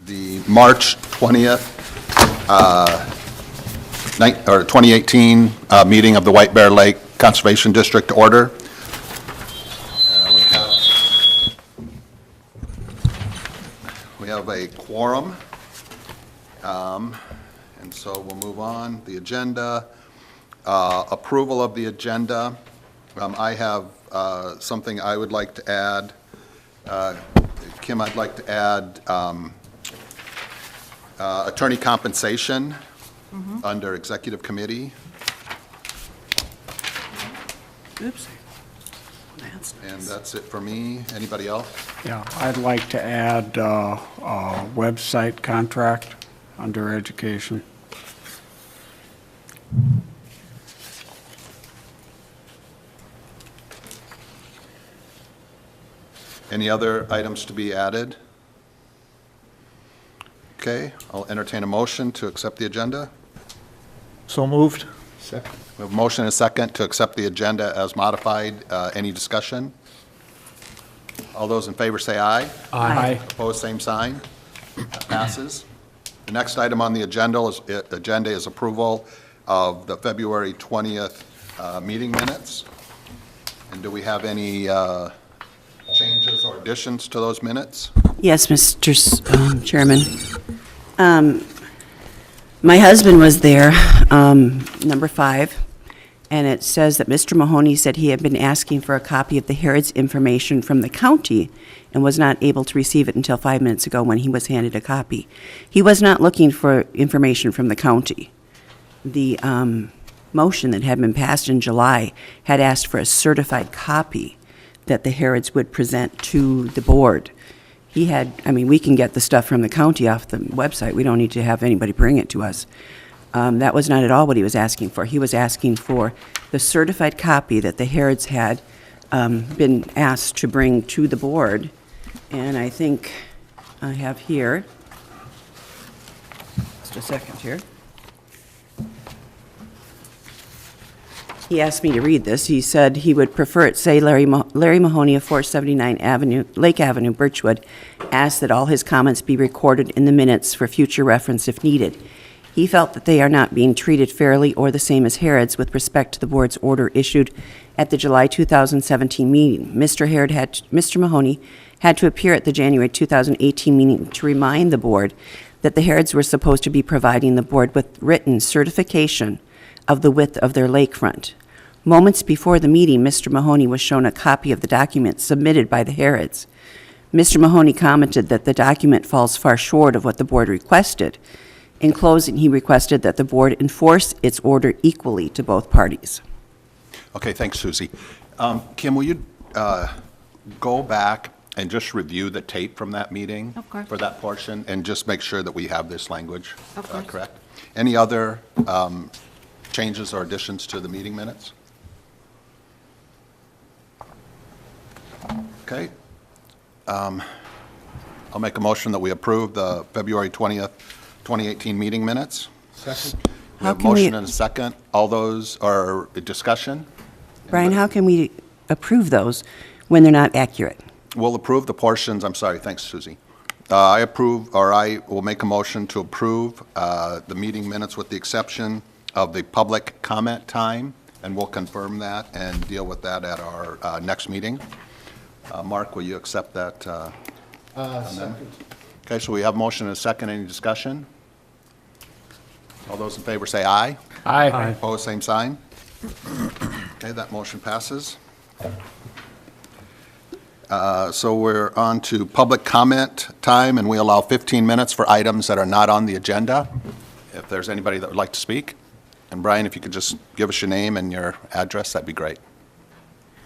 the March 20th, 2018 meeting of the White Bear Lake Conservation District to order. We have a quorum, and so we'll move on. The agenda, approval of the agenda. I have something I would like to add. Kim, I'd like to add attorney compensation under executive committee. Oops. And that's it for me. Anybody else? Yeah, I'd like to add a website contract under education. Any other items to be added? Okay, I'll entertain a motion to accept the agenda. So moved. Second. We have a motion and a second to accept the agenda as modified. Any discussion? All those in favor say aye. Aye. Opposed, same sign. That passes. The next item on the agenda is approval of the February 20th meeting minutes. And do we have any changes or additions to those minutes? Yes, Mr. Chairman. My husband was there, number 5, and it says that Mr. Mahoney said he had been asking for a copy of the Harrods information from the county and was not able to receive it until 5 minutes ago when he was handed a copy. He was not looking for information from the county. The motion that had been passed in July had asked for a certified copy that the Harrods would present to the board. He had, we can get the stuff from the county off the website. We don't need to have anybody bring it to us. That was not at all what he was asking for. He was asking for the certified copy that the Harrods had been asked to bring to the board. And I think I have here, just a second here. He asked me to read this. He said he would prefer it say Larry Mahoney of 479 Lake Avenue, Birchwood, asked that all his comments be recorded in the minutes for future reference if needed. He felt that they are not being treated fairly or the same as Harrods with respect to the board's order issued at the July 2017 meeting. Mr. Mahoney had to appear at the January 2018 meeting to remind the board that the Harrods were supposed to be providing the board with written certification of the width of their lakefront. Moments before the meeting, Mr. Mahoney was shown a copy of the document submitted by the Harrods. Mr. Mahoney commented that the document falls far short of what the board requested. In closing, he requested that the board enforce its order equally to both parties. Okay, thanks, Susie. Kim, will you go back and just review the tape from that meeting? Of course. For that portion, and just make sure that we have this language Of course. correct? Any other changes or additions to the meeting minutes? Okay. I'll make a motion that we approve the February 20th, 2018 meeting minutes. Second. We How have a can we- motion and a second. All those are discussion? Brian, how can we approve those when they're not accurate? We'll approve the portions, I'm sorry, thanks, Susie. I will make a motion to approve the meeting minutes with the exception of the public comment time, and we'll confirm that and deal with that at our next meeting. Mark, will you accept that? Second. Okay, so we have motion and a second. Any discussion? All those in favor say aye. Aye. Opposed, same sign. Okay, that motion passes. So we're on to public comment time, and we allow 15 minutes for items that are not on the agenda. If there's anybody that would like to speak. And Brian, if you could just give us your name and your address, that'd be great.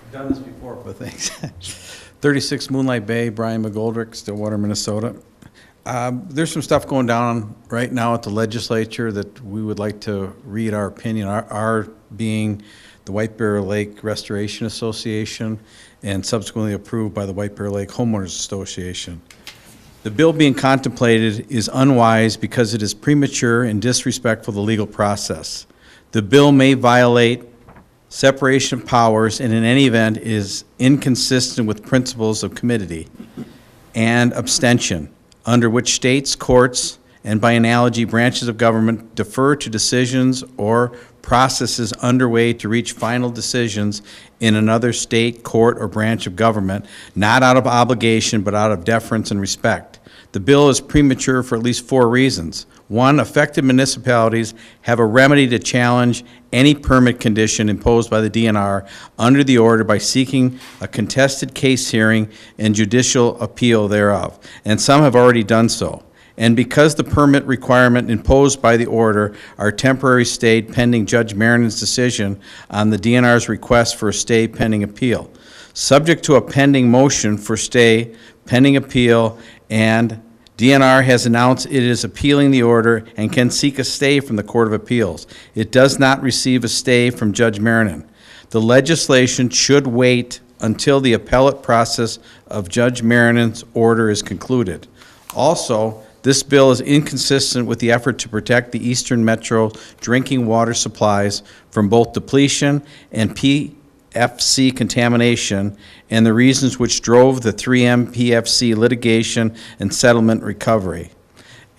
I've done this before, but thanks. 36 Moonlight Bay, Brian McGoldrick, Stillwater, Minnesota. There's some stuff going down right now at the legislature that we would like to read our opinion, our being the White Bear Lake Restoration Association and subsequently approved by the White Bear Lake Homeowners Association. The bill being contemplated is unwise because it is premature and disrespectful to the legal process. The bill may violate separation of powers and in any event is inconsistent with principles of comity and abstention. under which states, courts, and by analogy, branches of government defer to decisions or processes underway to reach final decisions in another state, court, or branch of government, not out of obligation, but out of deference and respect. The bill is premature for at least 4 reasons. 1, affected municipalities have a remedy to challenge any permit condition imposed by the DNR under the order by seeking a contested case hearing and judicial appeal thereof, and some have already done so. And because the permit requirement imposed by the order are temporary stayed pending Judge Marinen's decision on the DNR's request for a stay pending appeal. Subject to a pending motion for stay pending appeal, and DNR has announced it is appealing the order and can seek a stay from the Court of Appeals. It does not receive a stay from Judge Marinen. The legislation should wait until the appellate process of Judge Marinen's order is concluded. Also, this bill is inconsistent with the effort to protect the Eastern Metro drinking water supplies from both depletion and PFC contamination, and the reasons which drove the 3M PFC litigation and settlement recovery.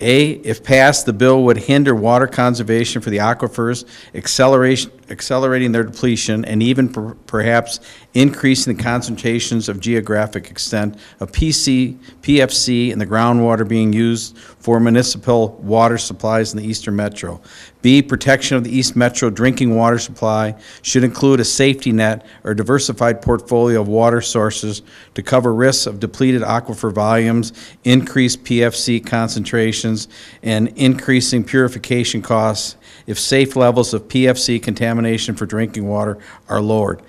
A, if passed, the bill would hinder water conservation for the aquifers, accelerating their depletion, and even perhaps increasing the concentrations of geographic extent of PFC in the groundwater being used for municipal water supplies in the Eastern Metro. B, protection of the East Metro drinking water supply should include a safety net or diversified portfolio of water sources to cover risks of depleted aquifer volumes, increased PFC concentrations, and increasing purification costs if safe levels of PFC contamination for drinking water are lowered.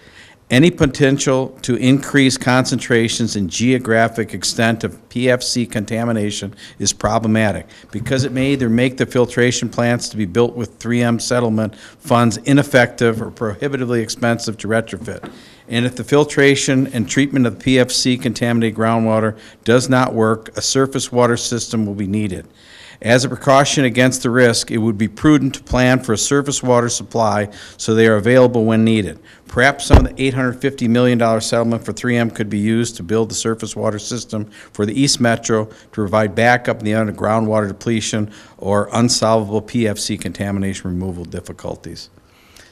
Any potential to increase concentrations and geographic extent of PFC contamination is problematic because it may either make the filtration plants to be built with 3M settlement funds ineffective or prohibitively expensive to retrofit. And if the filtration and treatment of PFC contaminated groundwater does not work, a surface water system will be needed. As a precaution against the risk, it would be prudent to plan for a surface water supply so they are available when needed. Perhaps some of the $850 million settlement for 3M could be used to build the surface water system for the East Metro to provide backup in the event of groundwater depletion or unsolvable PFC contamination removal difficulties.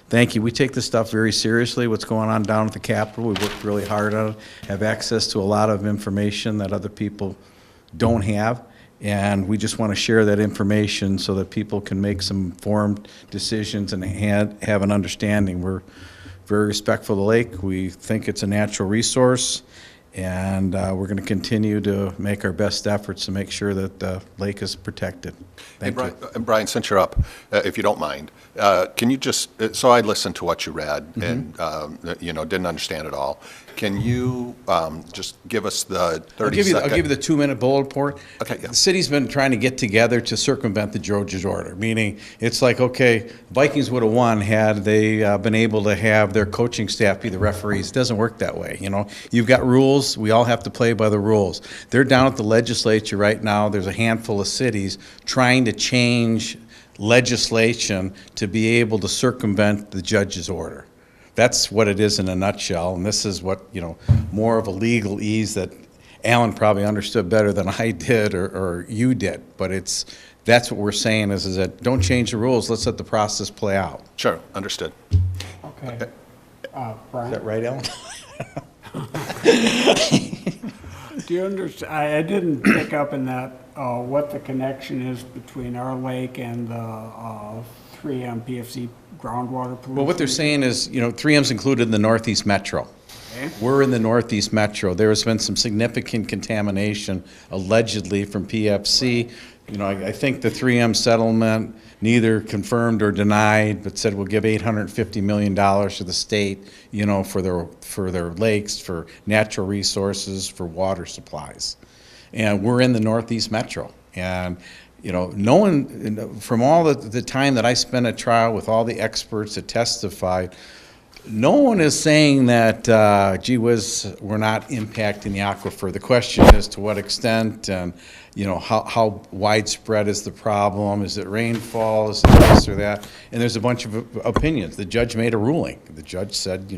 Thank you. We take this stuff very seriously, what's going on down at the Capitol. We worked really hard on it, have access to a lot of information that other people don't have. And we just want to share that information so that people can make some informed decisions and have an understanding. We're very respectful of the lake. We think it's a natural resource, and we're going to continue to make our best efforts to make sure that the lake is protected. Thank you. Brian, since you're up, if you don't mind, can you just, so I listened to what you read and, didn't understand it all. Can you just give us the 30-second? I'll give you the 2-minute bullet point. Okay, yeah. The city's been trying to get together to circumvent the Georgia's order, meaning it's like, okay, Vikings would have won had they been able to have their coaching staff be the referees. It doesn't work that way, You've got rules. We all have to play by the rules. They're down at the legislature right now. There's a handful of cities trying to change legislation to be able to circumvent the judge's order. That's what it is in a nutshell, and this is what, more of a legalese that Alan probably understood better than I did or you did, but that's what we're saying is that don't change the rules, let's let the process play out. Sure, understood. Okay. Brian? Is that right, Alan? Do you understand, I didn't pick up in that, what the connection is between our lake and the 3M PFC groundwater pollution? Well, what they're saying is, 3M's included in the Northeast Metro. Okay. We're in the Northeast Metro. There has been some significant contamination allegedly from PFC. I think the 3M settlement neither confirmed or denied, but said we'll give $850 million to the state, for their lakes, for natural resources, for water supplies. And we're in the Northeast Metro. And no one, from all the time that I spent at trial with all the experts that testified, no one is saying that, gee whiz, we're not impacting the aquifer. The question is to what extent and, how widespread is the problem? Is it rainfall? Is it this or that? And there's a bunch of opinions. The judge made a ruling. The judge said,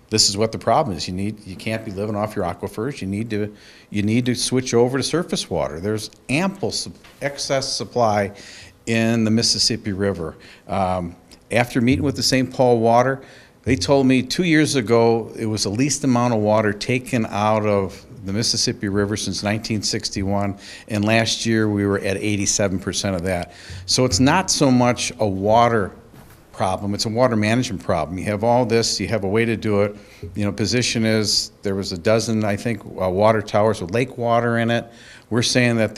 this is what the problem is. You can't be living off your aquifers. You need to switch over to surface water. There's ample excess supply in the Mississippi River. After meeting with the St. Paul Water, they told me 2 years ago it was the least amount of water taken out of the Mississippi River since 1961, and last year we were at 87% of that. So it's not so much a water problem, it's a water management problem. You have all this, you have a way to do it. Position is, there was a dozen, I think, water towers with lake water in it. We're saying that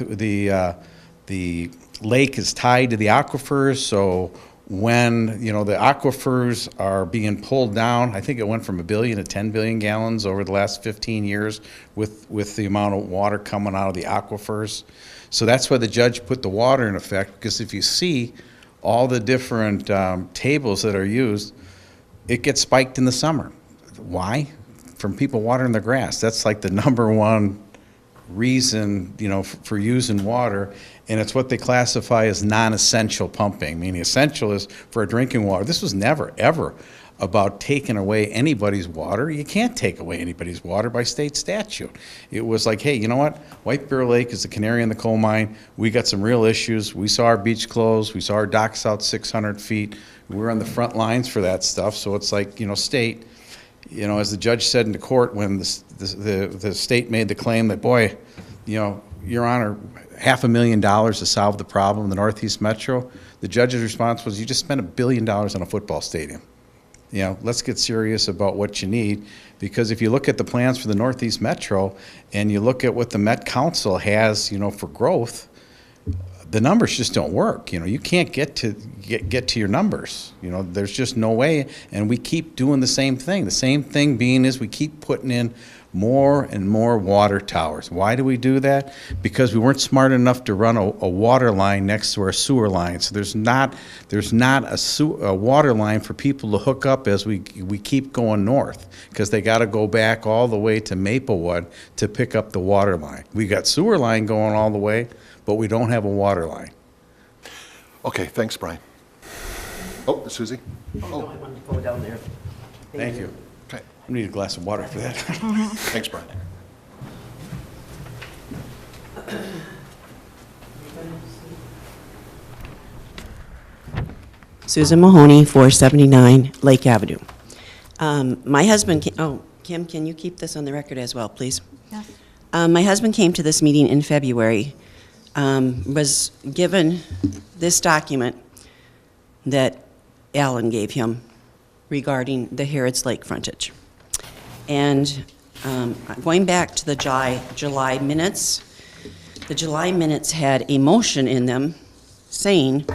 the lake is tied to the aquifers, so when the aquifers are being pulled down, I think it went from 1 billion to 10 billion gallons over the last 15 years with the amount of water coming out of the aquifers. So that's why the judge put the water in effect, because if you see all the different tables that are used, it gets spiked in the summer. Why? From people watering their grass. That's like the number one reason, for using water, and it's what they classify as non-essential pumping, meaning essential is for drinking water. This was never, ever about taking away anybody's water. You can't take away anybody's water by state statute. It was like, hey, you know what? White Bear Lake is the canary in the coal mine. We got some real issues. We saw our beach closed. We saw our docks out 600 feet. We're on the front lines for that stuff, so it's like, state, as the judge said in the court when the state made the claim that, boy, Your Honor, $500,000 to solve the problem in the Northeast Metro, the judge's response was, you just spent $1 billion on a football stadium. Let's get serious about what you need, because if you look at the plans for the Northeast Metro and you look at what the Met Council has, for growth, the numbers just don't work. You can't get to your numbers. There's just no way, and we keep doing the same thing. The same thing being is we keep putting in more and more water towers. Why do we do that? Because we weren't smart enough to run a water line next to our sewer line. So there's not a water line for people to hook up as we keep going north, because they got to go back all the way to Maplewood to pick up the water line. We got sewer line going all the way, but we don't have a water line. Okay, thanks, Brian. Oh, Susie? I wanted to go down there. Thank you. Okay, I need a glass of water for that. thanks, Brian. Susan Mahoney, 479 Lake Avenue. My husband, Kim, can you keep this on the record as well, please? Yes. My husband came to this meeting in February, was given this document that Alan gave him regarding the Harrods Lake frontage. And going back to the July minutes, the July minutes had a motion in them saying,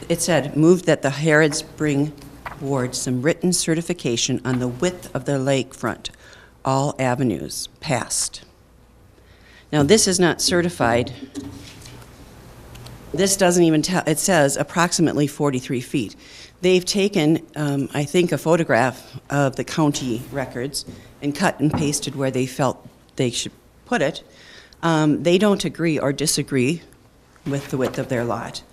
it said, moved that the Harrods bring forward some written certification on the width of their lakefront, all avenues passed. Now, this is not certified. This doesn't even tell, it says approximately 43 feet. They've taken, I think, a photograph of the county records and cut and pasted where they felt they should put it. They don't agree or disagree with the width of their lot.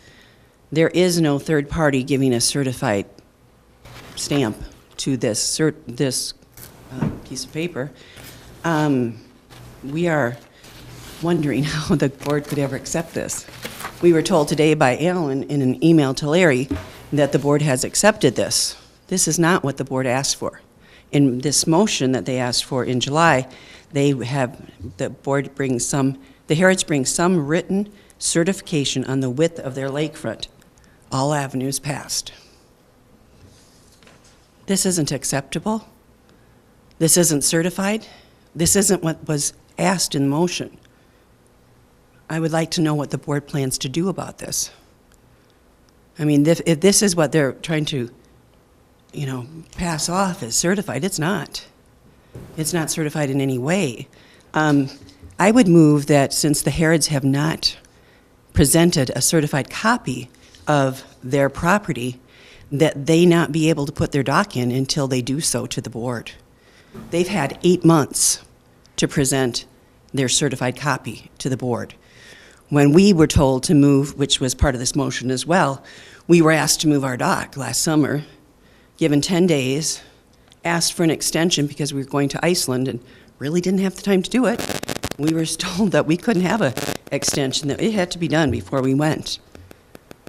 There is no third party giving a certified stamp to this piece of paper. We are wondering how the board could ever accept this. We were told today by Alan in an email to Larry that the board has accepted this. This is not what the board asked for. In this motion that they asked for in July, the Harrods bring some written certification on the width of their lakefront, all avenues passed. This isn't acceptable. This isn't certified. This isn't what was asked in motion. I would like to know what the board plans to do about this. I mean, if this is what they're trying to, pass off as certified, it's not. It's not certified in any way. I would move that since the Harrods have not presented a certified copy of their property, that they not be able to put their dock in until they do so to the board. They've had 8 months to present their certified copy to the board. When we were told to move, which was part of this motion as well, we were asked to move our dock last summer given 10 days, asked for an extension because we were going to Iceland and really didn't have the time to do it. We were told that we couldn't have an extension, that it had to be done before we went.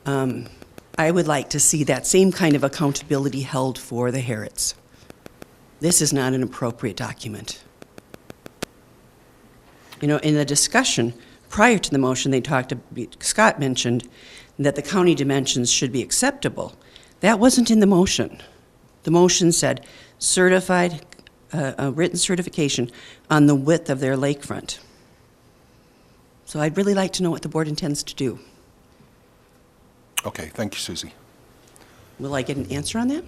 I would like to see that same kind of accountability held for the Harrods. This is not an appropriate document. You know, in the discussion prior to the motion, Scott mentioned that the county dimensions should be acceptable. That wasn't in the motion. The motion said certified, a written certification on the width of their lakefront. So I'd really like to know what the board intends to do. Okay, thank you, Susie. Will I get an answer on that?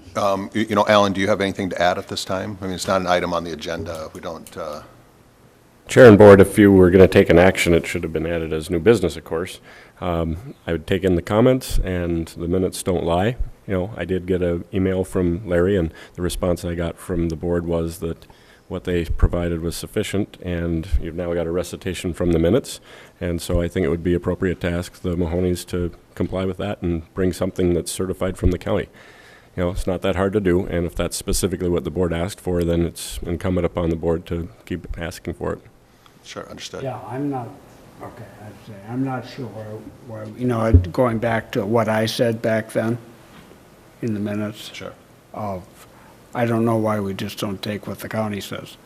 You know, Alan, do you have anything to add at this time? I mean, it's not an item on the agenda. We don't, Chair and board, if you were going to take an action, it should have been added as new business, of course. I would take in the comments, and the minutes don't lie. You know, I did get an email from Larry, and the response I got from the board was that what they provided was sufficient, and you've now got a recitation from the minutes. And so I think it would be appropriate to ask the Mahonies to comply with that and bring something that's certified from the county. You know, it's not that hard to do, and if that's specifically what the board asked for, then it's incumbent upon the board to keep asking for it. sure, understood. Yeah, I'm not, okay, I'd say, I'm not sure where, you know, going back to what I said back then in the minutes Sure. of, I don't know why we just don't take what the county says.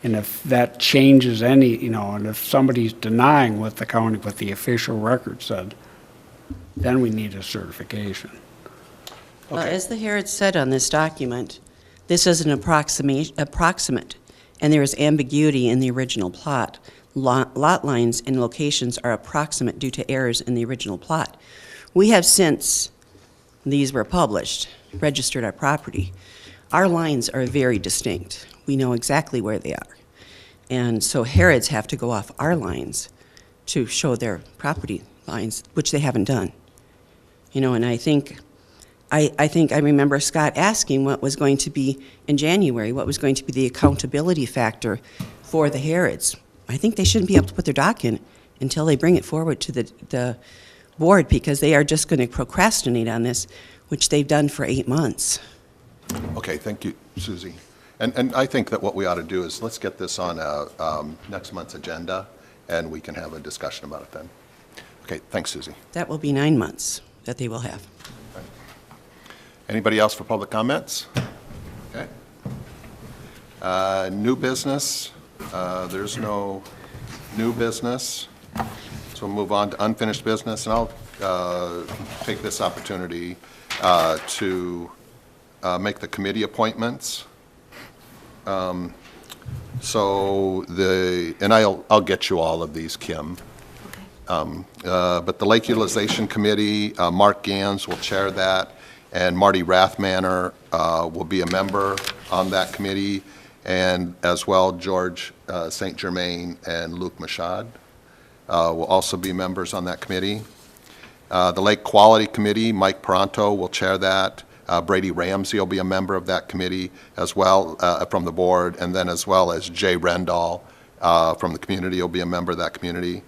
And if that changes any, you know, and if somebody's denying what the county, what the official record said, then we need a certification. Well, Okay. as the Harrods said on this document, this is an approximate, and there is ambiguity in the original plot. Lot lines and locations are approximate due to errors in the original plot. We have since these were published, registered our property. Our lines are very distinct. We know exactly where they are. And so Harrods have to go off our lines to show their property lines, which they haven't done. You know, and I think I remember Scott asking what was going to be in January, what was going to be the accountability factor for the Harrods. I think they shouldn't be able to put their dock in until they bring it forward to the board, because they are just going to procrastinate on this, which they've done for 8 months. Okay, thank you, Susie. And I think that what we ought to do is let's get this on next month's agenda, and we can have a discussion about it then. Okay, thanks, Susie. That will be 9 months that they will have. Anybody else for public comments? Okay. New business, there's no new business, so we'll move on to unfinished business, and I'll take this opportunity to make the committee appointments. And I'll get you all of these, Kim. But the Lake Utilization Committee, Mark Gans will chair that, and Marty Rathmanner will be a member on that committee, and as well George St. Germain and Luke Machad will also be members on that committee. The Lake Quality Committee, Mike Peranto will chair that. Brady Ramsey will be a member of that committee as well from the board, and then as well as Jay Rendall from the community will be a member of that community,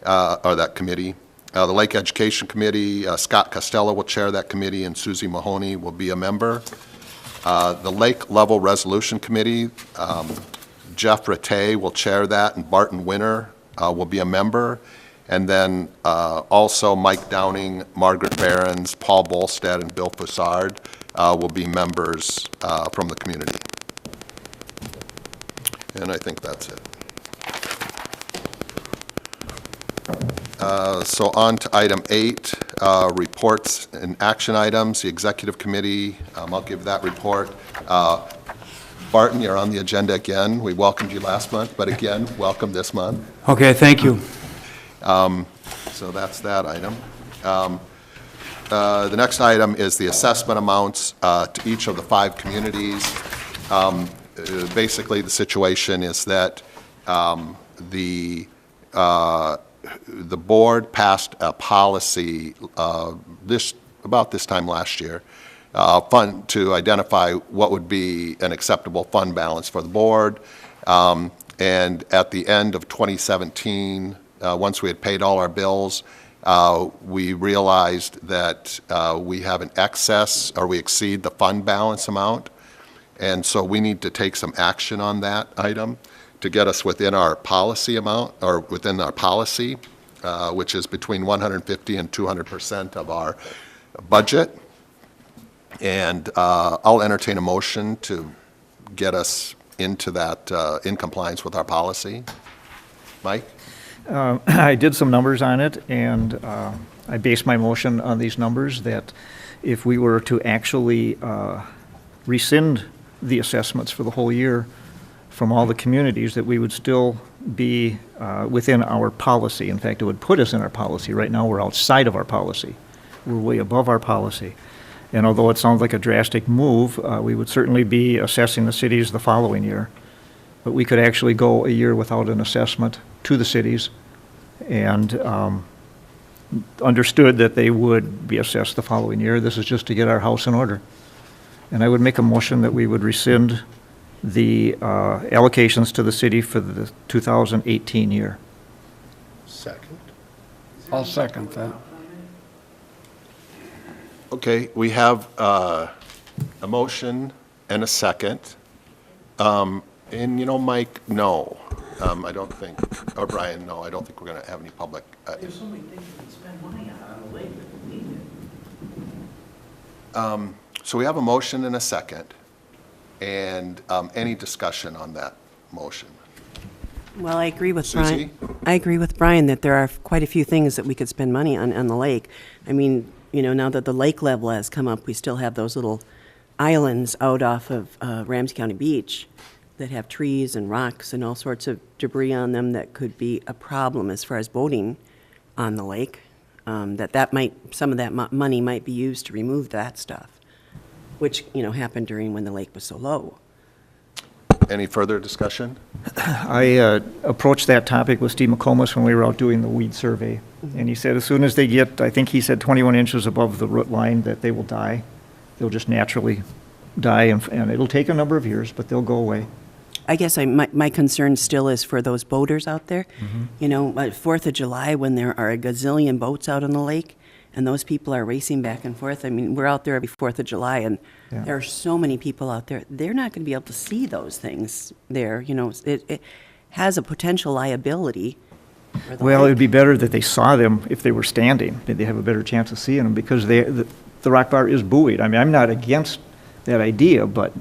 or that committee. The Lake Education Committee, Scott Costello will chair that committee, and Susie Mahoney will be a member. The Lake Level Resolution Committee, Jeff Rattay will chair that, and Barton Winter will be a member. And then also Mike Downing, Margaret Behrens, Paul Bolstead, and Bill Poussard will be members from the community. And I think that's it. So on to item 8, reports and action items. The executive committee, I'll give that report. Barton, you're on the agenda again. We welcomed you last month, but again, welcome this month. Okay, thank you. So that's that item. The next item is the assessment amounts to each of the 5 communities. Basically, the situation is that the board passed a policy about this time last year to identify what would be an acceptable fund balance for the board. And at the end of 2017, once we had paid all our bills we realized that we have an excess, or we exceed the fund balance amount, and so we need to take some action on that item to get us within our policy amount, or within our policy, which is between 150 and 200% of our budget. And I'll entertain a motion to get us into that, in compliance with our policy. Mike? I did some numbers on it, and I based my motion on these numbers, that if we were to actually rescind the assessments for the whole year from all the communities, that we would still be within our policy. In fact, it would put us in our policy. Right now, we're outside of our policy. We're way above our policy. And although it sounds like a drastic move, we would certainly be assessing the cities the following year. But we could actually go a year without an assessment to the cities, and understood that they would be assessed the following year. This is just to get our house in order. And I would make a motion that we would rescind the allocations to the city for the 2018 year. Second. I'll second that. Okay, we have a motion and a second. And, you know, Mike, no, I don't think, or Brian, no, I don't think we're going to have any public. There's so many things we can spend money on the lake that we need. So we have a motion and a second. And any discussion on that motion? Well, I agree with Susie? Brian. I agree with Brian that there are quite a few things that we could spend money on the lake. I mean, you know, now that the lake level has come up, we still have those little islands out off of Ramsey County Beach that have trees and rocks and all sorts of debris on them that could be a problem as far as boating on the lake. That might, some of that money might be used to remove that stuff, which, you know, happened during when the lake was so low. Any further discussion? I approached that topic with Steve McComas when we were out doing the weed survey. And he said as soon as they get, I think he said 21 inches above the root line, that they will die. They'll just naturally die, and it'll take a number of years, but they'll go away. I guess my concern still is for those boaters out there. You know, 4th of July, when there are a gazillion boats out on the lake, and those people are racing back and forth. I mean, we're out there every 4th of July, and Yeah. there are so many people out there. They're not going to be able to see those things there. You know, it has a potential liability for the Well, lake. it'd be better that they saw them if they were standing. They'd have a better chance of seeing them, because the rock bar is buoyed. I mean, I'm not against that idea, but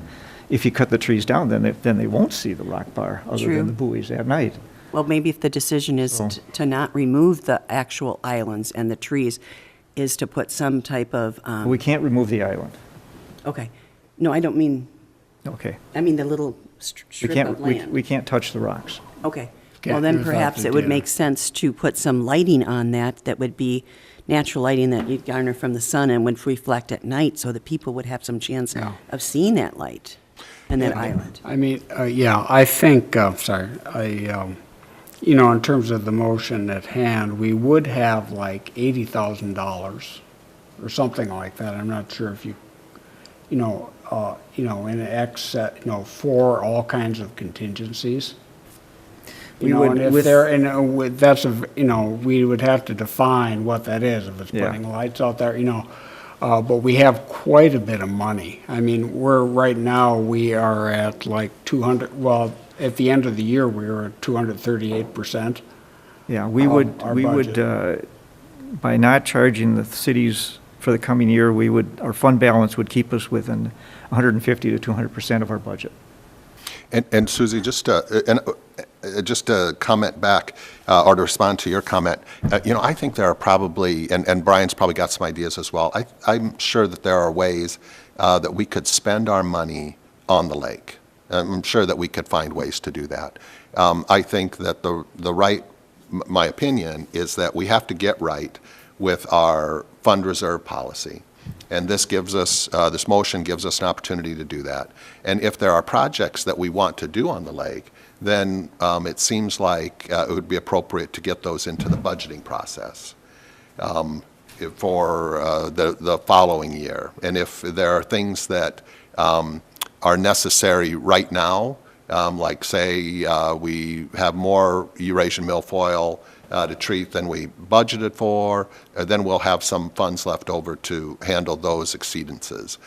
if you cut the trees down, then they won't see the rock bar other True. than the buoys at night. Well, maybe if the decision is So- to not remove the actual islands and the trees, is to put some type of, We can't remove the island. okay. No, I don't mean, Okay. I mean the little We strip can't, of we land. we can't touch the rocks. Okay. Can't Well, then do without perhaps the it would data. make sense to put some lighting on that would be natural lighting that you'd garner from the sun and would reflect at night, so that people would have some chance Yeah. of seeing that light and that island. I mean, yeah, I think, you know, in terms of the motion at hand, we would have like $80,000 or something like that. I'm not sure if you know, in excess, for all kinds of contingencies. We You know, would- and if with- there, and that's we would have to define what that is, if it's Yeah. putting lights out there, but we have quite a bit of money. I mean, right now, we are at like 200, well, at the end of the year, we were at 238%. Yeah, we would, Our we would, by not charging the cities for the coming year, our fund balance would keep us within 150 to 200% of our budget. And Susie, just to comment back, or to respond to your comment, I think there are probably, and Brian's probably got some ideas as well. I'm sure that there are ways that we could spend our money on the lake. I'm sure that we could find ways to do that. I think that my opinion is that we have to get right with our fund reserve policy. And this gives us, this motion gives us an opportunity to do that. And if there are projects that we want to do on the lake, then it seems like it would be appropriate to get those into the budgeting process for the following year. And if there are things that are necessary right now, like say we have more Eurasian milfoil to treat than we budgeted for, then we'll have some funds left over to handle those exceedances.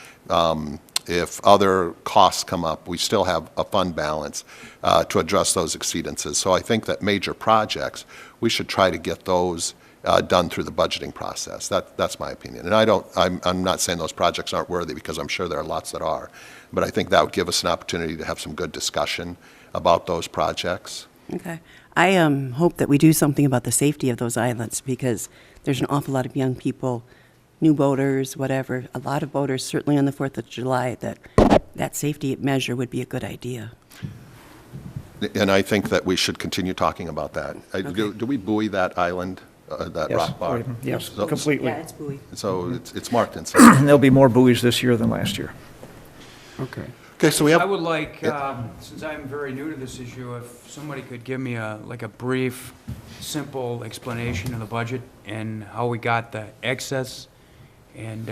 If other costs come up, we still have a fund balance to address those exceedances. So I think that major projects, we should try to get those done through the budgeting process. That's my opinion. And I'm not saying those projects aren't worthy, because I'm sure there are lots that are. But I think that would give us an opportunity to have some good discussion about those projects. Okay. I hope that we do something about the safety of those islands, because there's an awful lot of young people, new boaters, whatever, a lot of boaters, certainly on the 4th of July, that safety measure would be a good idea. And I think that we should continue talking about that. Do we buoy that island, that Yes, rock bar? yes, So- completely. Yeah, it's buoy. So it's marked inside. And there'll be more buoys this year than last year. Okay. Okay, so we I have, would like, since I'm very new to this issue, if somebody could give me like a brief, simple explanation of the budget and how we got the excess and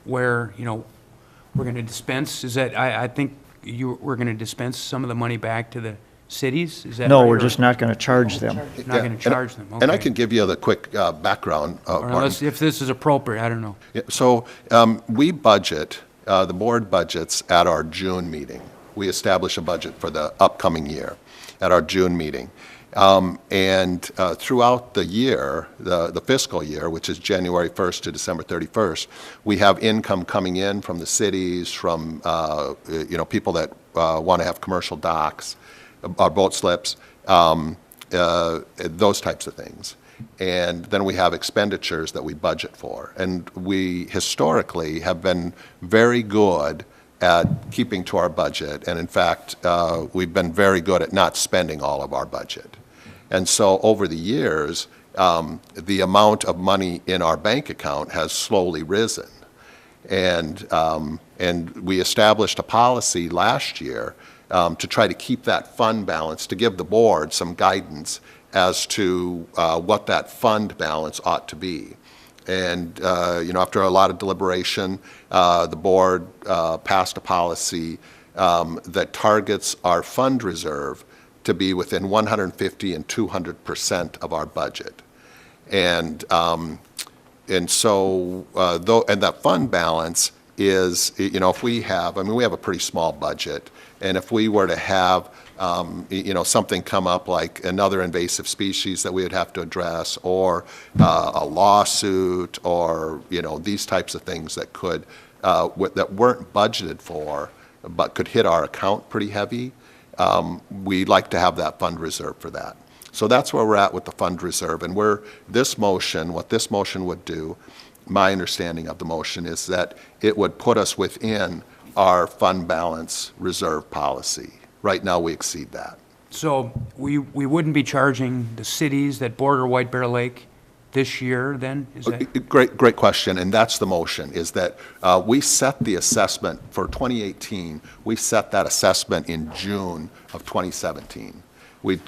where, we're going to dispense, is that, I think we're going to dispense some of the money back to the cities? Is that No, right, we're or just not going to charge them. Not going to charge them? and I Okay. can give you the quick background, Or Martin. unless, if this is appropriate, I don't know. Yeah, so we budget, the board budgets at our June meeting. We establish a budget for the upcoming year at our June meeting. And throughout the year, the fiscal year, which is January 1st to December 31st, we have income coming in from the cities, from people that want to have commercial docks, boat slips, those types of things. And then we have expenditures that we budget for. And we historically have been very good at keeping to our budget. And in fact, we've been very good at not spending all of our budget. And so over the years, the amount of money in our bank account has slowly risen. And we established a policy last year to try to keep that fund balance, to give the board some guidance as to what that fund balance ought to be. And, after a lot of deliberation, the board passed a policy that targets our fund reserve to be within 150 and 200% of our budget. And so, and that fund balance is, if we have, we have a pretty small budget, and if we were to have, something come up like another invasive species that we would have to address, or a lawsuit, or, these types of things that could, that weren't budgeted for, but could hit our account pretty heavy, we like to have that fund reserve for that. So that's where we're at with the fund reserve. And what this motion would do, my understanding of the motion, is that it would put us within our fund balance reserve policy. Right now, we exceed that. So we wouldn't be charging the cities that border White Bear Lake this year then? Is that? Great question, and that's the motion, is that we set the assessment for 2018, we set that assessment in June of 2017. We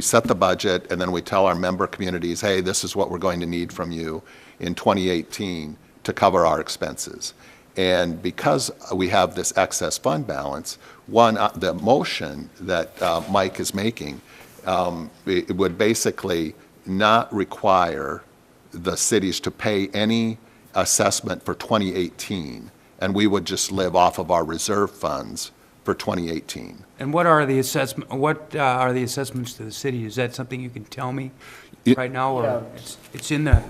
set the budget, and then we tell our member communities, hey, this is what we're going to need from you in 2018 to cover our expenses. And because we have this excess fund balance, the motion that Mike is making, it would basically not require the cities to pay any assessment for 2018, and we would just live off of our reserve funds for 2018. And what are the assessments to the city? Is that something you can tell me right now, or Yeah. it's in the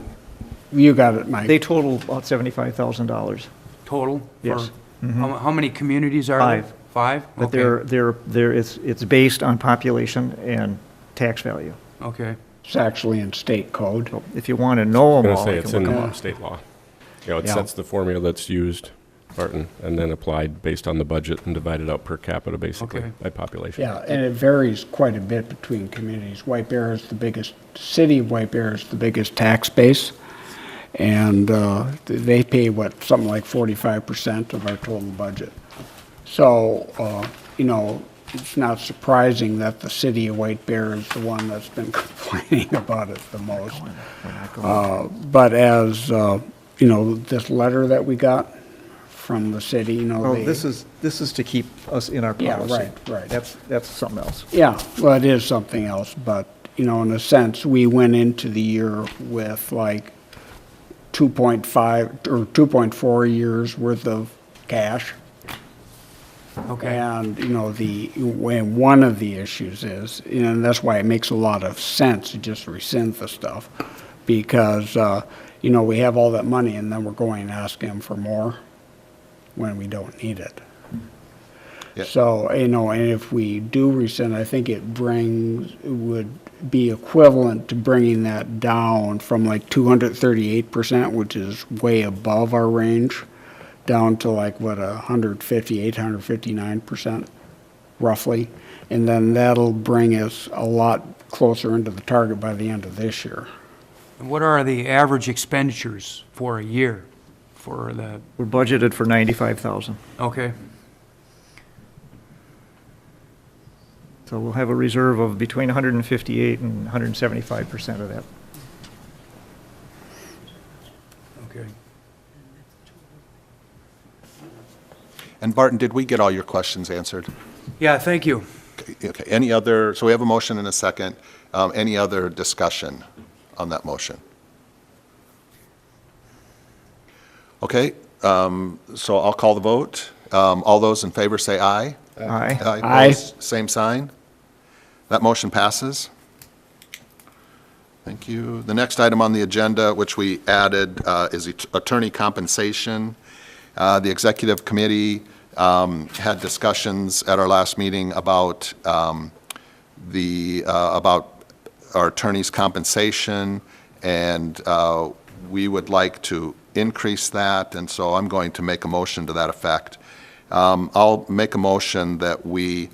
You got it, Mike. They total about $75,000. total? Yes. For how many communities are there? Five. Five? But Okay. it's based on population and tax value. Okay. It's actually in state code. So if you want to know I'm them going to all, say you it's can in look them up. state law. It Yeah. sets the formula that's used, Barton, and then applied based on the budget and divided out per capita, basically, Okay. by population. Yeah, and it varies quite a bit between communities. White Bear is the biggest, city of White Bear is the biggest tax base, and they pay, something like 45% of our total budget. So, it's not surprising that the city of White Bear is the one that's been complaining about it the most. But as, this letter that we got from the city, Oh, they... this is to keep us in our Yeah, policy. right. That's something else. Yeah, well, it is something else, but, you know, in a sense, we went into the year with like 2.5 or 2.4 years worth of cash. Okay. And, you know, when one of the issues is, you know, and that's why it makes a lot of sense to just rescind the stuff, because, you know, we have all that money and then we're going and asking them for more when we don't need it. Yeah. So, you know, and if we do rescind, I think it would be equivalent to bringing that down from like 238%, which is way above our range, down to like, what, 159%, roughly. And then that'll bring us a lot closer into the target by the end of this year. And what are the average expenditures for a year for the, We're budgeted for 95,000. okay? So we'll have a reserve of between 158 and 175% of that. Okay. And Barton, did we get all your questions answered? Yeah, thank you. Okay, any other, so we have a motion and a second. Any other discussion on that motion? Okay, so I'll call the vote. All those in favor say aye. Aye. Aye. Opposed, same sign. That motion passes. Thank you. The next item on the agenda, which we added, is attorney compensation. The executive committee had discussions at our last meeting about about our attorney's compensation, and we would like to increase that, and so I'm going to make a motion to that effect. I'll make a motion that we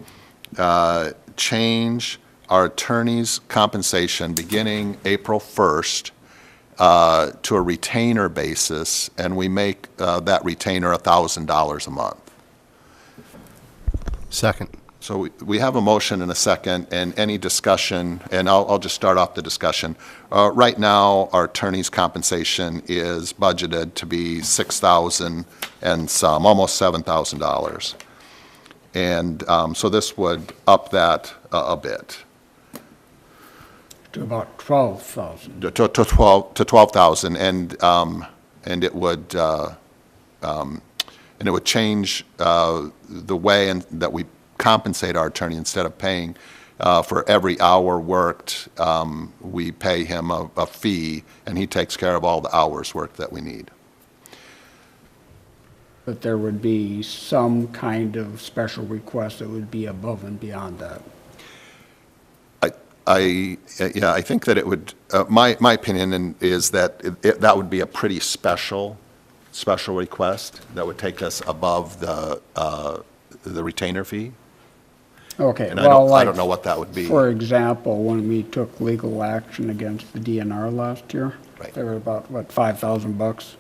change our attorney's compensation beginning April 1st to a retainer basis, and we make that retainer $1,000 a month. Second. So we have a motion and a second, and any discussion, and I'll just start off the discussion. Right now, our attorney's compensation is budgeted to be $6,000 and some, almost $7,000. And so this would up that a bit To about 12,000. to 12,000, and it would change the way that we compensate our attorney. Instead of paying for every hour worked, we pay him a fee, and he takes care of all the hours worked that we need. But there would be some kind of special request that would be above and beyond that. I think that it would, my opinion is that that would be a pretty special request that would take us above the retainer fee. Okay, And well, I don't like, know what that would be. for example, when we took legal action against the DNR last year, Right. they were about, what, $5,000?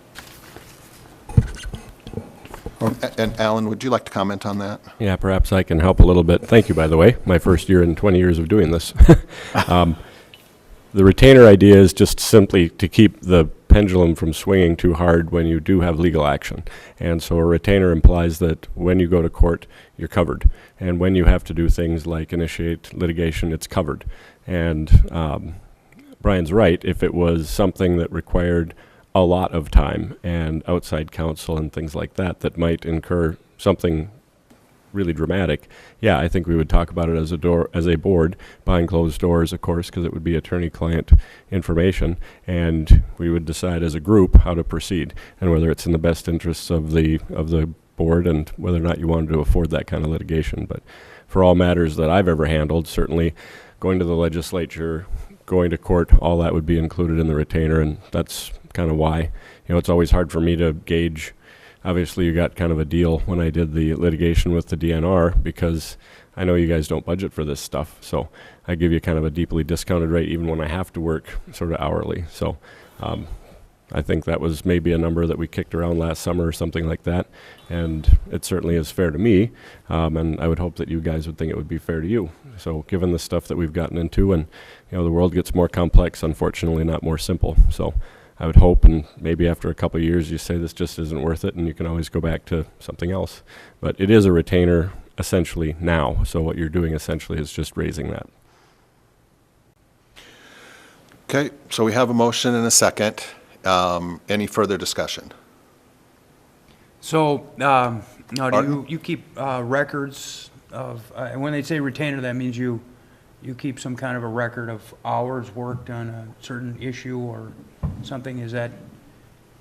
And Alan, would you like to comment on that? Yeah, perhaps I can help a little bit. Thank you, by the way. My first year in 20 years of doing this. The retainer idea is just simply to keep the pendulum from swinging too hard when you do have legal action. And so a retainer implies that when you go to court, you're covered. And when you have to do things like initiate litigation, it's covered. And Brian's right. If it was something that required a lot of time and outside counsel and things like that that might incur something really dramatic, yeah, I think we would talk about it as a board, behind closed doors, of course, because it would be attorney-client information, and we would decide as a group how to proceed and whether it's in the best interests of the board and whether or not you wanted to afford that kind of litigation. But for all matters that I've ever handled, certainly going to the legislature, going to court, all that would be included in the retainer, and that's kind of why, it's always hard for me to gauge. Obviously, you got kind of a deal when I did the litigation with the DNR, because I know you guys don't budget for this stuff. So I give you kind of a deeply discounted rate even when I have to work sort of hourly. So I think that was maybe a number that we kicked around last summer or something like that. And it certainly is fair to me. And I would hope that you guys would think it would be fair to you. So given the stuff that we've gotten into, and the world gets more complex, unfortunately, not more simple. So I would hope, and maybe after a couple of years you say this just isn't worth it, and you can always go back to something else. But it is a retainer essentially now, so what you're doing essentially is just raising that. Okay, so we have a motion and a second. Any further discussion? So, now, Pardon? do you keep records of, when they say retainer, that means you keep some kind of a record of hours worked on a certain issue or something? Is that,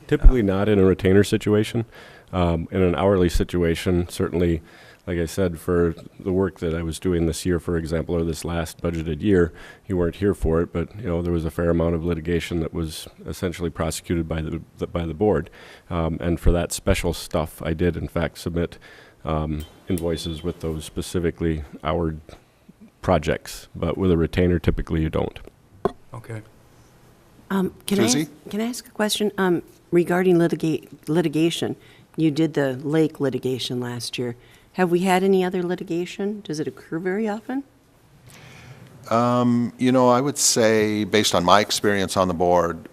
Typically not in a retainer situation. In an hourly situation, certainly, like I said, for the work that I was doing this year, for example, or this last budgeted year, you weren't here for it, but there was a fair amount of litigation that was essentially prosecuted by the board. And for that special stuff, I did in fact submit invoices with those specifically houred projects. But with a retainer, typically you don't. okay. Susie? Can I ask a question? Regarding litigation, you did the lake litigation last year. Have we had any other litigation? Does it occur very often? I would say, based on my experience on the board,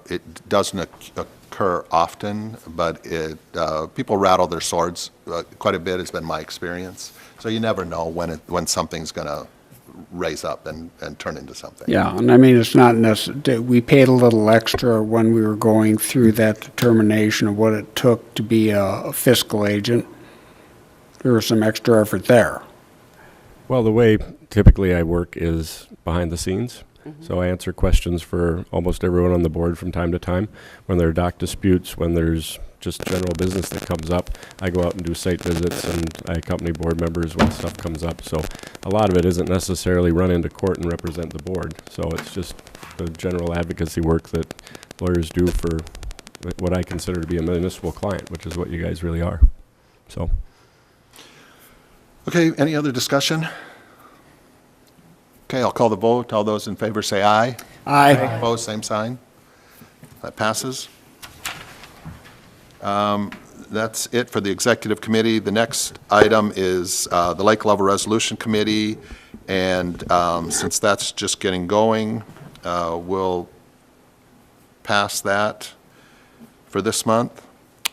it doesn't occur often, but people rattle their swords quite a bit, has been my experience. So you never know when something's going to raise up and turn into something. Yeah, and I mean, it's not necessary, we paid a little extra when we were going through that determination of what it took to be a fiscal agent. There was some extra effort there. Well, the way typically I work is behind the scenes. So I answer questions for almost everyone on the board from time to time. When there are dock disputes, when there's just general business that comes up, I go out and do site visits, and I accompany board members when stuff comes up. So a lot of it isn't necessarily run into court and represent the board. So it's just the general advocacy work that lawyers do for what I consider to be a municipal client, which is what you guys really are. So. Okay, any other discussion? Okay, I'll call the vote. All those in favor say aye. Aye. Opposed, same sign. That passes. That's it for the executive committee. The next item is the Lake Level Resolution Committee, and since that's just getting going, we'll pass that for this month.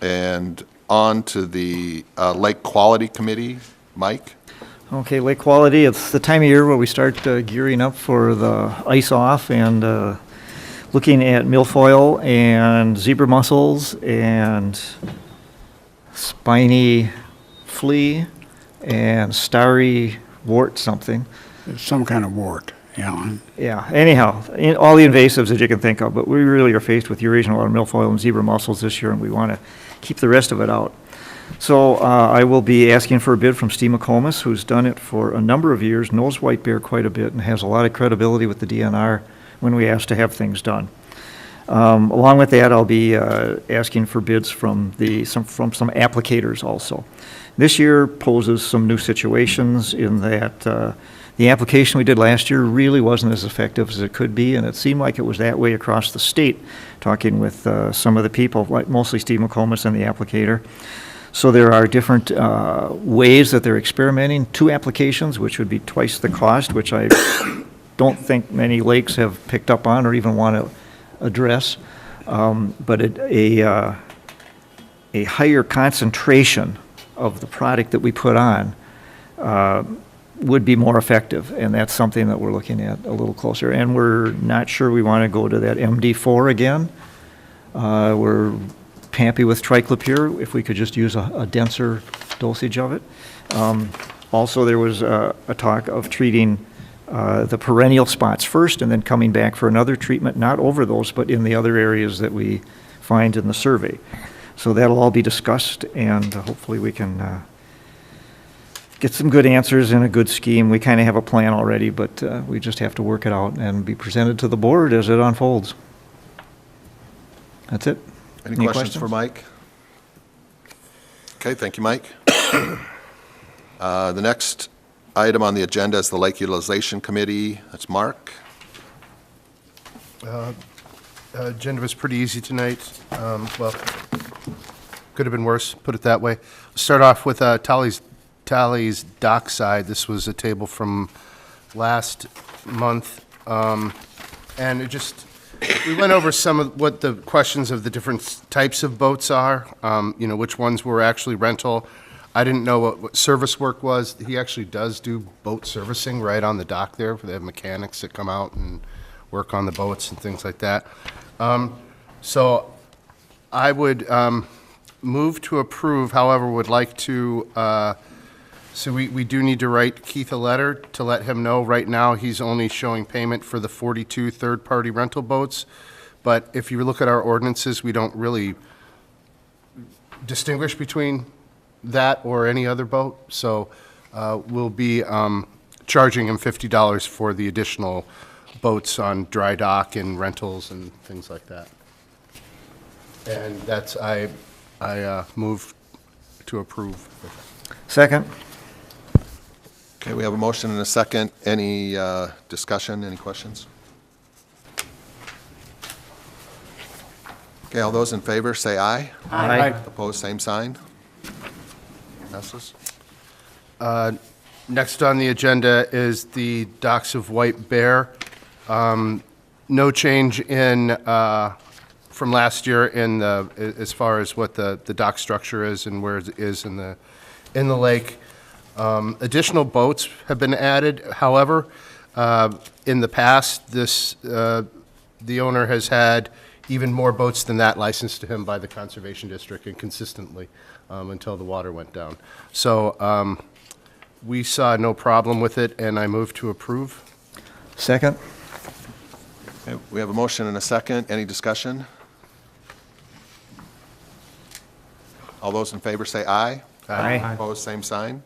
And on to the Lake Quality Committee. Mike? Okay, lake quality, it's the time of year where we start gearing up for the ice off and looking at milfoil and zebra mussels and spiny flea and starry wart something. Some kind of wart, yeah. Yeah, anyhow, all the invasives that you can think of, but we really are faced with Eurasian water milfoil and zebra mussels this year, and we want to keep the rest of it out. So I will be asking for a bid from Steve McComas, who's done it for a number of years, knows white bear quite a bit, and has a lot of credibility with the DNR when we ask to have things done. Along with that, I'll be asking for bids from some applicators also. This year poses some new situations in that the application we did last year really wasn't as effective as it could be, and it seemed like it was that way across the state, talking with some of the people, like mostly Steve McComas and the applicator. So there are different ways that they're experimenting. 2 applications, which would be twice the cost, which I don't think many lakes have picked up on or even want to address. But a higher concentration of the product that we put on would be more effective, and that's something that we're looking at a little closer. And we're not sure we want to go to that MD4 again. We're happy with triclopyr if we could just use a denser dosage of it. Also, there was a talk of treating the perennial spots first and then coming back for another treatment, not over those, but in the other areas that we find in the survey. So that'll all be discussed, and hopefully we can get some good answers and a good scheme. We kind of have a plan already, but we just have to work it out and be presented to the board as it unfolds. That's it. Any questions for Mike? Okay, thank you, Mike. The next item on the agenda is the Lake Utilization Committee. That's Mark. Agenda was pretty easy tonight. Well, could have been worse, put it that way. Start off with Tally's Dockside. This was a table from last month. And it just, we went over some of what the questions of the different types of boats are, which ones were actually rental. I didn't know what service work was. He actually does do boat servicing right on the dock there. They have mechanics that come out and work on the boats and things like that. So I would move to approve, however, would like to, so we do need to write Keith a letter to let him know. Right now, he's only showing payment for the 42 third-party rental boats. But if you look at our ordinances, we don't really distinguish between that or any other boat. So we'll be charging him $50 for the additional boats on dry dock and rentals and things like that. And that's, I move to approve. Second? Okay, we have a motion and a second. Any discussion, any questions? Okay, all those in favor, say aye. Aye. Opposed, same sign. Passes. Next on the agenda is the docks of White Bear. No change in, from last year in the, as far as what the dock structure is and where it is in the lake. Additional boats have been added. However, in the past, the owner has had even more boats than that licensed to him by the Conservation District, and consistently until the water went down. So we saw no problem with it, and I move to approve. Second? Okay, we have a motion and a second. Any discussion? All those in favor, say aye. Aye. Opposed, same sign.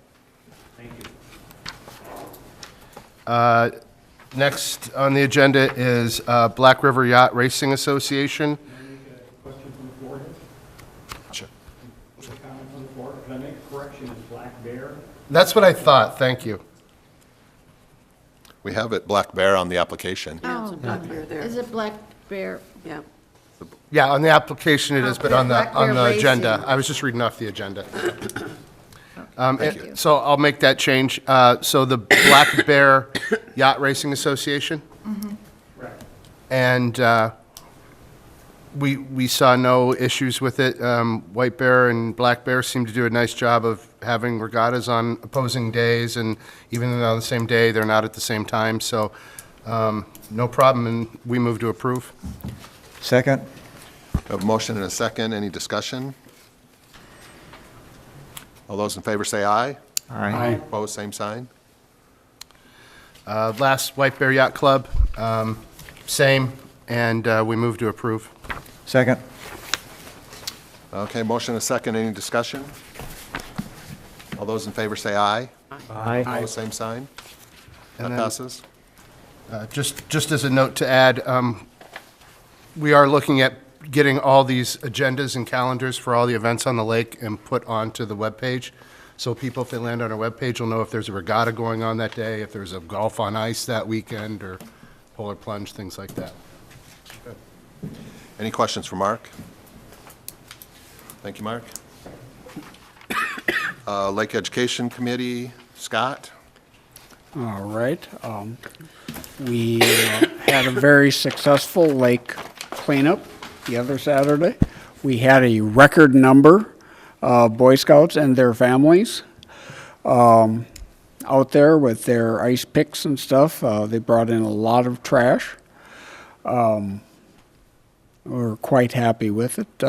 Next on the agenda is Black River Yacht Racing Association. Question from the floor? Sure. Comment from the floor? Can I make a correction? It's Black Bear? That's what I thought, thank you. We have it Black Bear on the application. Oh, Black Bear there. Is it Black Bear? Yeah. Yeah, on the application it is, but on Black on Bear the agenda. Racing. I was just reading off the agenda. Thank you. So I'll make that change. So the Black Bear Yacht Racing Association? Correct. And we saw no issues with it. White Bear and Black Bear seem to do a nice job of having regattas on opposing days, and even though on the same day, they're not at the same time. So no problem, and we move to approve. Second? We have a motion and a second. Any discussion? All those in favor, say aye. Aye. Opposed, same sign. Last, White Bear Yacht Club, same, and we move to approve. Second? Okay, motion and a second. Any discussion? All those in favor, say aye. Aye. Opposed, same sign. That And then- passes. Just as a note to add, we are looking at getting all these agendas and calendars for all the events on the lake and put onto the webpage. So people, if they land on our webpage, will know if there's a regatta going on that day, if there's a golf on ice that weekend, or polar plunge, things like that. Any questions for Mark? Thank you, Mark. Lake Education Committee, Scott? All right. We had a very successful lake cleanup the other Saturday. We had a record number of Boy Scouts and their families out there with their ice picks and stuff. They brought in a lot of trash. We're quite happy with it.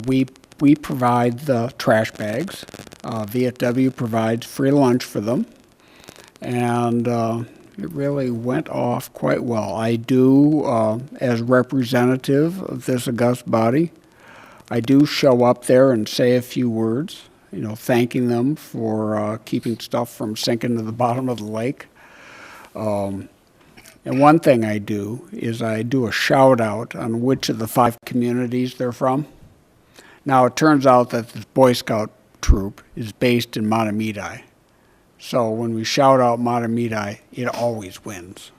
We provide the trash bags. VFW provides free lunch for them. And it really went off quite well. I do, as representative of this august body, I do show up there and say a few words, you know, thanking them for keeping stuff from sinking to the bottom of the lake. And one thing I do is I do a shout out on which of the 5 communities they're from. Now, it turns out that the Boy Scout troop is based in Matamidi. So when we shout out Matamidi, it always wins.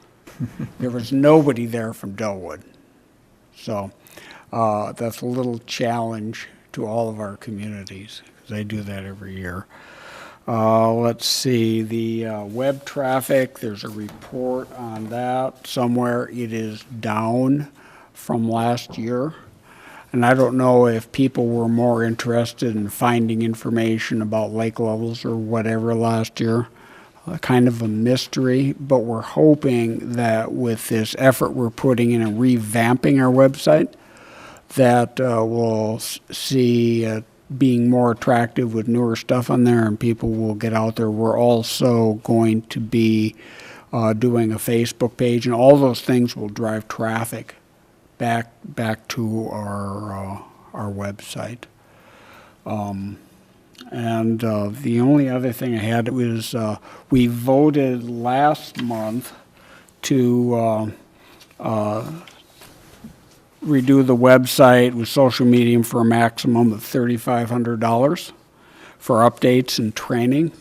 There was nobody there from Delwood. So that's a little challenge to all of our communities, because I do that every year. Let's see, the web traffic, there's a report on that somewhere. It is down from last year. And I don't know if people were more interested in finding information about lake levels or whatever last year. kind of a mystery, but we're hoping that with this effort we're putting in and revamping our website, that we'll see it being more attractive with newer stuff on there and people will get out there. We're also going to be doing a Facebook page, and all those things will drive traffic back to our website. And the only other thing I had was we voted last month to redo the website with social media for a maximum of $3,500 for updates and training.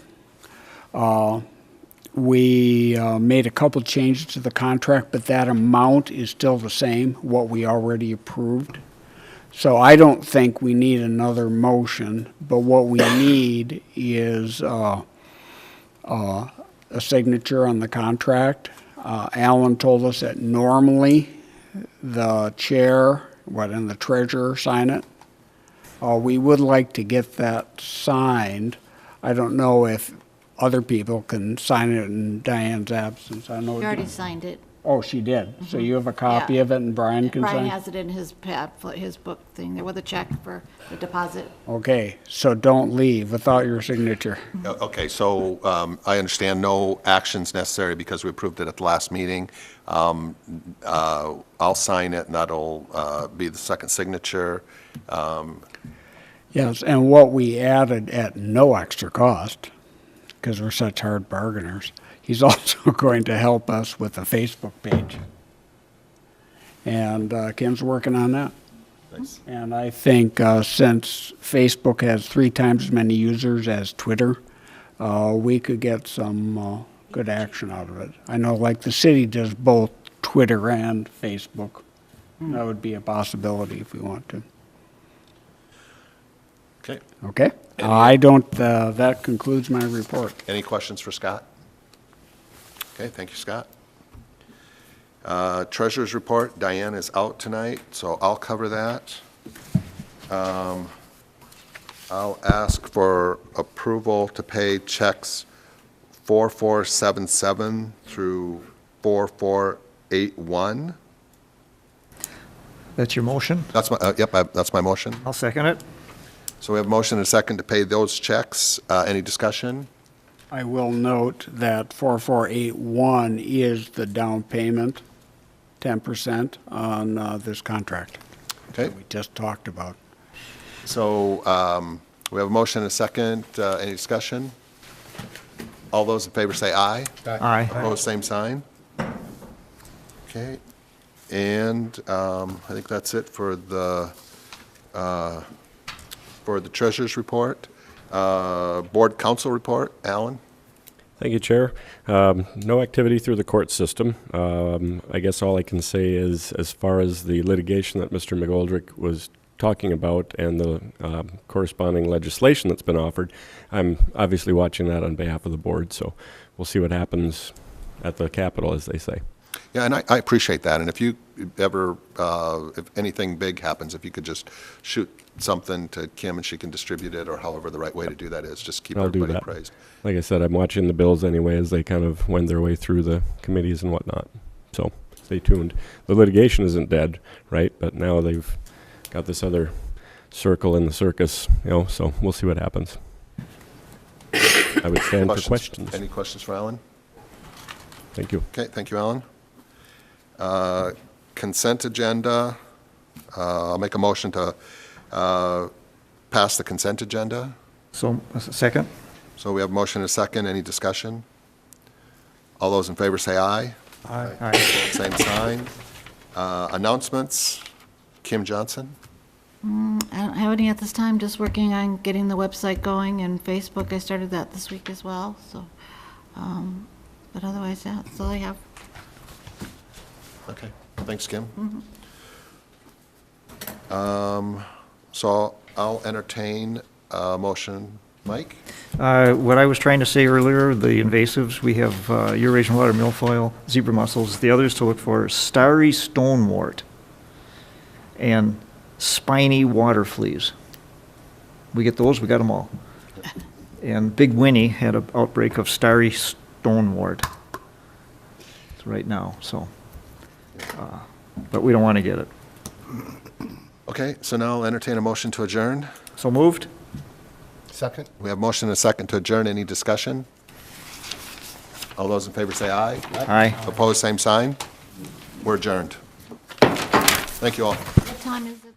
We made a couple changes to the contract, but that amount is still the same, what we already approved. So I don't think we need another motion, but what we need is a signature on the contract. Alan told us that normally the chair, and the treasurer sign it. We would like to get that signed. I don't know if other people can sign it in Diane's absence. I know. You already signed it. Oh, she did. So you have a copy Yeah. of it and Brian can sign? Brian has it in his pamphlet, his book thing there with a check for the deposit. Okay, so don't leave without your signature. Okay, so I understand no actions necessary because we approved it at the last meeting. I'll sign it, and that'll be the second signature. Yes, and what we added at no extra cost, because we're such hard bargainers, he's also going to help us with the Facebook page. And Kim's working on that. Nice. And I think since Facebook has 3 times as many users as Twitter, we could get some good action out of it. I know, like, the city does both Twitter and Facebook. That would be a possibility if we want to. Okay. Okay? I don't, that concludes my report. Any questions for Scott? Okay, thank you, Scott. Treasurer's report, Diane is out tonight, so I'll cover that. I'll ask for approval to pay checks 4477 through 4481. That's your motion? That's my, that's my motion. I'll second it. So we have a motion and a second to pay those checks. Any discussion? I will note that 4481 is the down payment, 10% on this contract Okay, that we just talked about. so we have a motion and a second. Any discussion? All those in favor say aye. Aye. Opposed, same sign. Okay, and I think that's it for the treasurer's report. Board council report, Alan? Thank you, Chair. No activity through the court system. I guess all I can say is, as far as the litigation that Mr. McGoldrick was talking about and the corresponding legislation that's been offered, I'm obviously watching that on behalf of the board, so we'll see what happens at the Capitol, as they say. Yeah, and I appreciate that, and if you ever, if anything big happens, if you could just shoot something to Kim and she can distribute it, or however the right way to do that is, just keep I'll do everybody that. appraised. Like I said, I'm watching the bills anyway as they kind of wend their way through the committees and whatnot. So stay tuned. The litigation isn't dead, right? But now they've got this other circle in the circus, so we'll see what happens. I would stand for questions. Any questions for Alan? Thank you. Okay, thank you, Alan. Consent agenda, I'll make a motion to pass the consent agenda. So, a second? So we have a motion and a second. Any discussion? All those in favor say aye. Aye. Same sign. Announcements, Kim Johnson? I don't have any at this time, just working on getting the website going and Facebook. I started that this week as well, so, but otherwise, yeah, that's all I have. Okay, thanks, Kim. So I'll entertain a motion. Mike? What I was trying to say earlier, the invasives, we have Eurasian water milfoil, zebra mussels. The others to look for are starry stonewort and spiny water fleas. We get those, we got them all. And Big Winnie had an outbreak of starry stone wart right now, so. But we don't want to get it. Okay, so now I'll entertain a motion to adjourn. So moved? Second? We have motion and a second to adjourn. Any discussion? All those in favor say aye. Aye. Opposed, same sign. We're adjourned. Thank you all. What time is it?